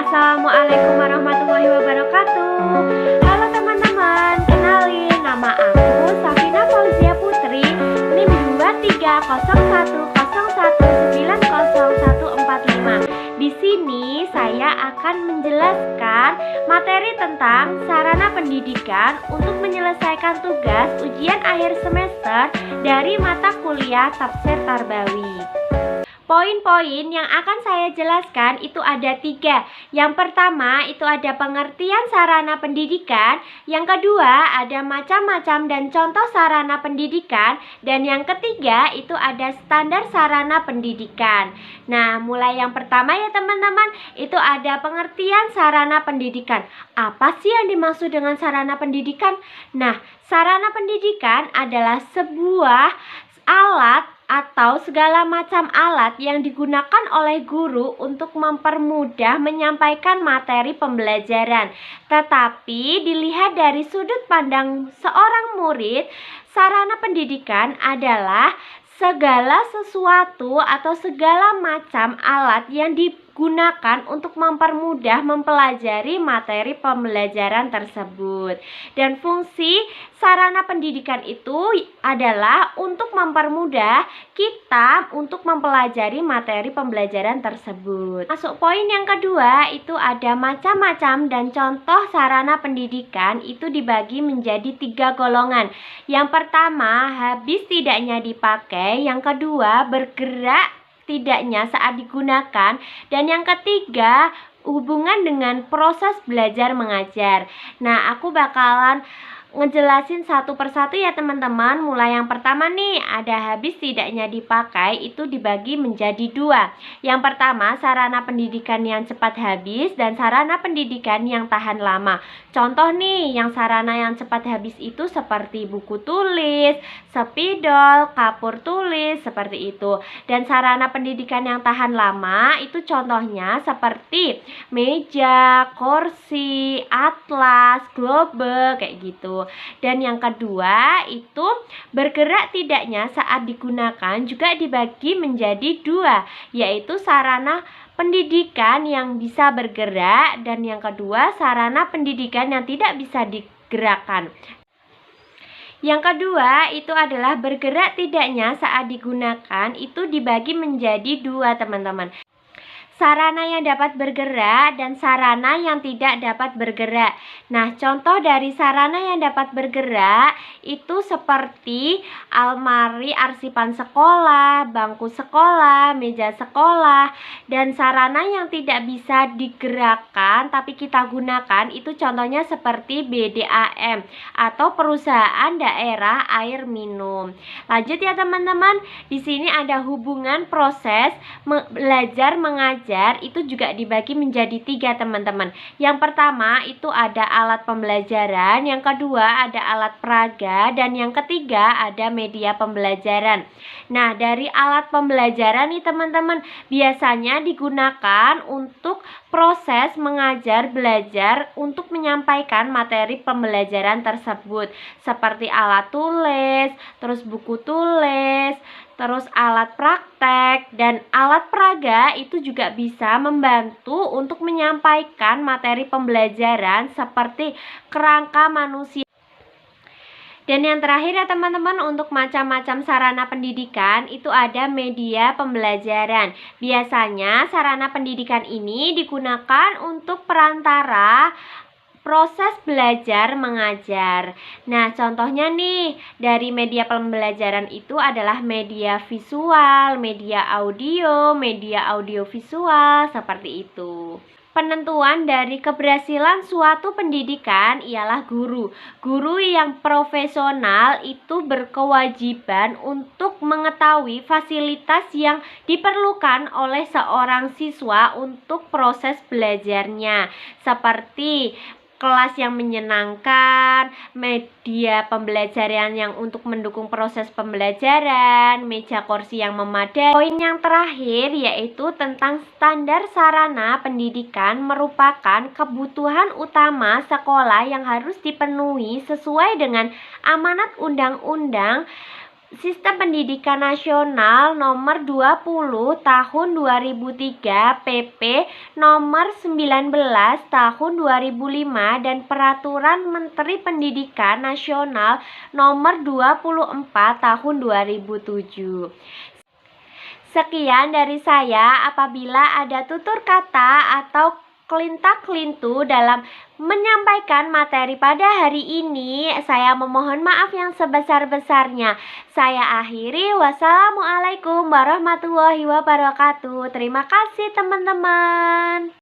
Assalamualaikum warahmatullahi wabarakatuh. Halo teman-teman, kenalin nama aku Safina Fauzia Putri, NIM 230101190145. Di sini saya akan menjelaskan materi tentang sarana pendidikan untuk menyelesaikan tugas ujian akhir semester dari mata kuliah Tafsir Tarbawi. Poin-poin yang akan saya jelaskan itu ada 3. Yang pertama itu ada pengertian sarana pendidikan. Yang kedua ada macam-macam dan contoh sarana pendidikan. Dan yang ketiga itu ada standar sarana pendidikan. Nah, mulai yang pertama ya teman-teman, itu ada pengertian sarana pendidikan. Apa sih yang dimaksud dengan sarana pendidikan? Nah, sarana pendidikan adalah sebuah alat atau segala macam alat yang digunakan oleh guru untuk mempermudah menyampaikan materi pembelajaran. Tetapi dilihat dari sudut pandang seorang murid, sarana pendidikan adalah segala sesuatu atau segala macam alat yang digunakan untuk mempermudah mempelajari materi pembelajaran tersebut. Dan fungsi sarana pendidikan itu adalah untuk mempermudah kita untuk mempelajari materi pembelajaran tersebut. Masuk poin yang kedua, itu ada macam-macam dan contoh sarana pendidikan itu dibagi menjadi 3 golongan. Yang pertama, habis tidaknya dipakai. Yang kedua, bergerak tidaknya saat digunakan. Dan yang ketiga, hubungan dengan proses belajar mengajar. Nah, aku bakalan ngejelasin satu persatu ya teman-teman. Mulai yang pertama nih, ada habis tidaknya dipakai itu dibagi menjadi 2. Yang pertama, sarana pendidikan yang cepat habis dan sarana pendidikan yang tahan lama. Contoh nih, yang sarana yang cepat habis itu seperti buku tulis, spidol, kapur tulis, seperti itu. Dan sarana pendidikan yang tahan lama itu contohnya seperti meja, kursi, atlas, globek, kayak gitu. Dan yang kedua itu bergerak tidaknya saat digunakan juga dibagi menjadi 2, yaitu sarana pendidikan yang bisa bergerak dan yang kedua sarana pendidikan yang tidak bisa digerakkan. Yang kedua itu adalah bergerak tidaknya saat digunakan itu dibagi menjadi 2 teman-teman. Sarana yang dapat bergerak dan sarana yang tidak dapat bergerak. Nah, contoh dari sarana yang dapat bergerak itu seperti almari arsipan sekolah, bangku sekolah, meja sekolah. Dan sarana yang tidak bisa digerakkan tapi kita gunakan itu contohnya seperti BDAM atau perusahaan daerah air minum. Lanjut ya teman-teman, di sini ada hubungan proses belajar mengajar itu juga dibagi menjadi 3 teman-teman. Yang pertama itu ada alat pembelajaran, yang kedua ada alat peraga, dan yang ketiga ada media pembelajaran. Nah, dari alat pembelajaran nih teman-teman biasanya digunakan untuk proses mengajar belajar untuk menyampaikan materi pembelajaran tersebut seperti alat tulis, terus buku tulis, terus alat praktek, dan alat peraga itu juga bisa membantu untuk menyampaikan materi pembelajaran seperti kerangka manusia. Dan yang terakhir ya teman-teman, untuk macam-macam sarana pendidikan itu ada media pembelajaran. Biasanya sarana pendidikan ini digunakan untuk perantara proses belajar mengajar. Nah, contohnya nih, dari media pembelajaran itu adalah media visual, media audio visual, seperti itu. Penentuan dari keberhasilan suatu pendidikan ialah guru. Guru yang profesional itu berkewajiban untuk mengetahui fasilitas yang diperlukan oleh seorang siswa untuk proses belajarnya, seperti kelas yang menyenangkan, media pembelajaran yang untuk mendukung proses pembelajaran, meja kursi yang memadai. Poin yang terakhir yaitu tentang standar sarana pendidikan merupakan kebutuhan utama sekolah yang harus dipenuhi sesuai dengan amanat undang-undang Sistem Pendidikan Nasional Nomor 20 Tahun 2003, PP Nomor 19 Tahun 2005 dan Peraturan Menteri Pendidikan Nasional Nomor 24 Tahun 2007. Sekian dari saya. Apabila ada tutur kata atau kelintak-kelintu dalam menyampaikan materi pada hari ini, saya memohon maaf yang sebesar-besarnya. Saya akhiri. Wassalamualaikum warahmatullahi wabarakatuh. Terima kasih teman-teman.